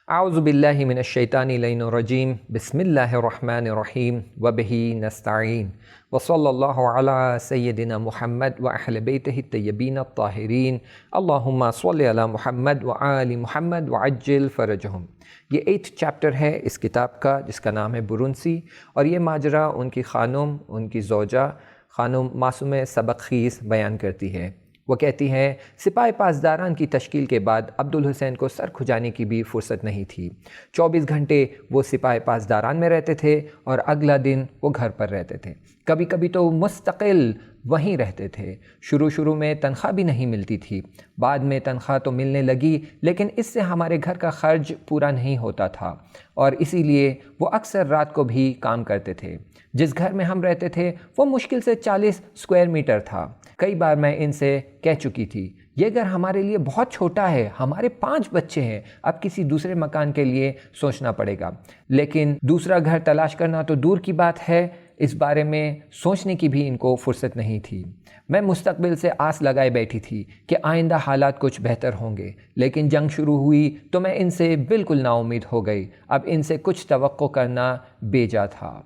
اعوذ باللہ من الشیطان اللعین الرجیم بسم اللہ الرحمن الرحیم وبہ نستعین وصلی اللہ علی سیدنا محمد واہل بیتہ الطیبین الطاہرین اللہم صلی علی محمد وآل محمد وعجل فرجہم۔ یہ 8th چیپٹر ہے اس کتاب کا جس کا نام ہے برونسی، اور یہ ماجرا ان کی خانم، ان کی زوجہ خانم معصومہ سبکخیز بیان کرتی ہے۔ وہ کہتی ہیں سپاہی پاسداران کی تشکیل کے بعد عبدالحسین کو سر کھجانے کی بھی فرصت نہیں تھی۔ 24 گھنٹے وہ سپاہی پاسداران میں رہتے تھے اور اگلا دن وہ گھر پر رہتے تھے۔ کبھی کبھی تو مستقل وہیں رہتے تھے۔ شروع میں تنخواہ بھی نہیں ملتی تھی، بعد میں تنخواہ تو ملنے لگی، لیکن اس سے ہمارے گھر کا خرچ پورا نہیں ہوتا تھا، اور اسی لیے وہ اکثر رات کو بھی کام کرتے تھے۔ جس گھر میں ہم رہتے تھے وہ مشکل سے 40 اسکوائر میٹر تھا۔ کئی بار میں ان سے کہہ چکی تھی یہ گھر ہمارے لیے بہت چھوٹا ہے، ہمارے 5 بچے ہیں، اب کسی دوسرے مکان کے لیے سوچنا پڑے گا۔ لیکن دوسرا گھر تلاش کرنا تو دور کی بات ہے، اس بارے میں سوچنے کی بھی ان کو فرصت نہیں تھی۔ میں مستقبل سے آس لگائے بیٹھی تھی کہ آئندہ حالات کچھ بہتر ہوں گے، لیکن جنگ شروع ہوئی تو میں ان سے بالکل نا امید ہو گئی۔ اب ان سے کچھ توقع کرنا بیجا تھا۔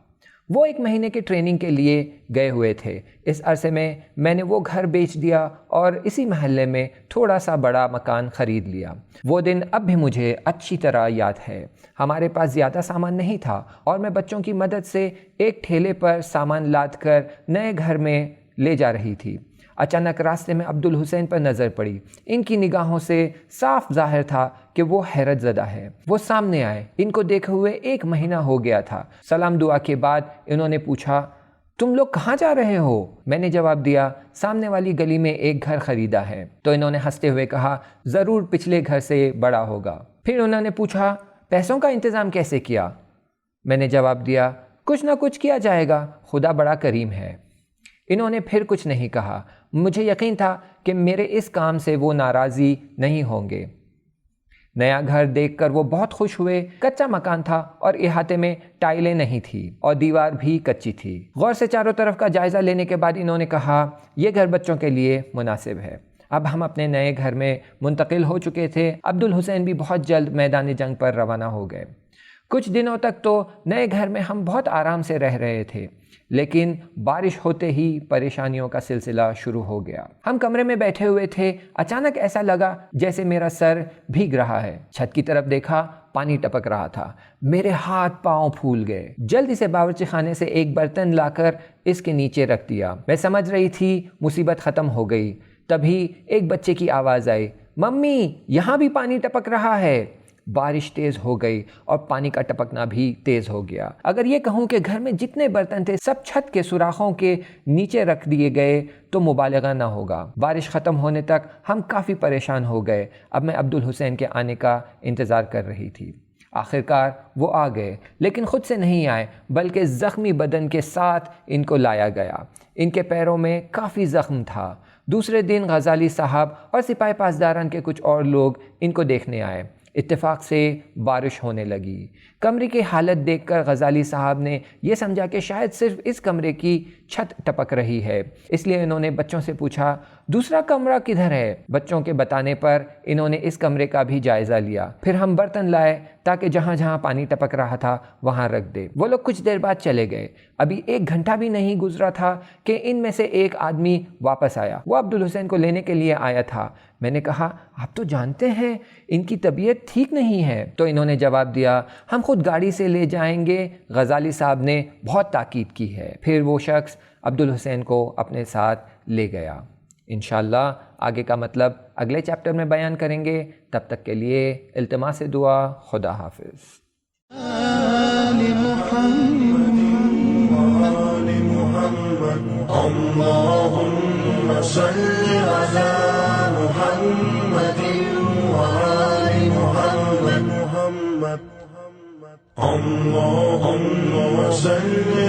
وہ 1 مہینے کے ٹریننگ کے لیے گئے ہوئے تھے۔ اس عرصے میں نے وہ گھر بیچ دیا اور اسی محلے میں تھوڑا سا بڑا مکان خرید لیا۔ وہ دن اب بھی مجھے اچھی طرح یاد ہے۔ ہمارے پاس زیادہ سامان نہیں تھا اور میں بچوں کی مدد سے ایک ٹھیلے پر سامان لاد کر نئے گھر میں لے جا رہی تھی۔ اچانک راستے میں عبدالحسین پر نظر پڑی۔ ان کی نگاہوں سے صاف ظاہر تھا کہ وہ حیرت زدہ ہے۔ وہ سامنے آئے۔ ان کو دیکھے ہوئے 1 مہینہ ہو گیا تھا۔ سلام دعا کے بعد انہوں نے پوچھا تم لوگ کہاں جا رہے ہو؟ میں نے جواب دیا سامنے والی گلی میں ایک گھر خریدا ہے۔ تو انہوں نے ہنستے ہوئے کہا ضرور پچھلے گھر سے بڑا ہوگا۔ پھر انہوں نے پوچھا پیسوں کا انتظام کیسے کیا؟ میں نے جواب دیا کچھ نہ کچھ کیا جائے گا، خدا بڑا کریم ہے۔ انہوں نے پھر کچھ نہیں کہا۔ مجھے یقین تھا کہ میرے اس کام سے وہ ناراضی نہیں ہوں گے۔ نیا گھر دیکھ کر وہ بہت خوش ہوئے۔ کچا مکان تھا اور احاطے میں ٹائلیں نہیں تھی اور دیوار بھی کچی تھی۔ غور سے چاروں طرف کا جائزہ لینے کے بعد انہوں نے کہا یہ گھر بچوں کے لیے مناسب ہے۔ اب ہم اپنے نئے گھر میں منتقل ہو چکے تھے۔ عبدالحسین بھی بہت جلد میدان جنگ پر روانہ ہو گئے۔ کچھ دنوں تک تو نئے گھر میں ہم بہت آرام سے رہ رہے تھے، لیکن بارش ہوتے ہی پریشانیوں کا سلسلہ شروع ہو گیا۔ ہم کمرے میں بیٹھے ہوئے تھے، اچانک ایسا لگا جیسے میرا سر بھیگ رہا ہے۔ چھت کی طرف دیکھا، پانی ٹپک رہا تھا۔ میرے ہاتھ پاؤں پھول گئے۔ جلدی سے باورچی خانے سے ایک برتن لا کر اس کے نیچے رکھ دیا۔ میں سمجھ رہی تھی مصیبت ختم ہو گئی، تبھی ایک بچے کی آواز آئی ممی یہاں بھی پانی ٹپک رہا ہے۔ بارش تیز ہو گئی اور پانی کا ٹپکنا بھی تیز ہو گیا۔ اگر یہ کہوں کہ گھر میں جتنے برتن تھے سب چھت کے سوراخوں کے نیچے رکھ دیے گئے تو مبالغہ نہ ہوگا۔ بارش ختم ہونے تک ہم کافی پریشان ہو گئے۔ اب میں عبدالحسین کے آنے کا انتظار کر رہی تھی۔ آخرکار وہ آ گئے، لیکن خود سے نہیں آئے بلکہ زخمی بدن کے ساتھ ان کو لایا گیا۔ ان کے پیروں میں کافی زخم تھا۔ دوسرے دن غزالی صاحب اور سپاہی پاسداران کے کچھ اور لوگ ان کو دیکھنے آئے۔ اتفاق سے بارش ہونے لگی۔ کمرے کی حالت دیکھ کر غزالی صاحب نے یہ سمجھا کہ شاید صرف اس کمرے کی چھت ٹپک رہی ہے، اس لیے انہوں نے بچوں سے پوچھا دوسرا کمرہ کدھر ہے؟ بچوں کے بتانے پر انہوں نے اس کمرے کا بھی جائزہ لیا۔ پھر ہم برتن لائے تاکہ جہاں جہاں پانی ٹپک رہا تھا وہاں رکھ دے۔ وہ لوگ کچھ دیر بعد چلے گئے۔ ابھی 1 گھنٹہ بھی نہیں گزرا تھا کہ ان میں سے ایک آدمی واپس آیا۔ وہ عبدالحسین کو لینے کے لیے آیا تھا۔ میں نے کہا آپ تو جانتے ہیں ان کی طبیعت ٹھیک نہیں ہے۔ تو انہوں نے جواب دیا ہم خود گاڑی سے لے جائیں گے، غزالی صاحب نے بہت تاکید کی ہے۔ پھر وہ شخص عبدالحسین کو اپنے ساتھ لے گیا۔ انشاءاللہ آگے کا مطلب اگلے چیپٹر میں بیان کریں گے۔ تب تک کے لیے التماس دعا، خدا حافظ۔ اللهم صل على محمد وآل محمد اللهم صل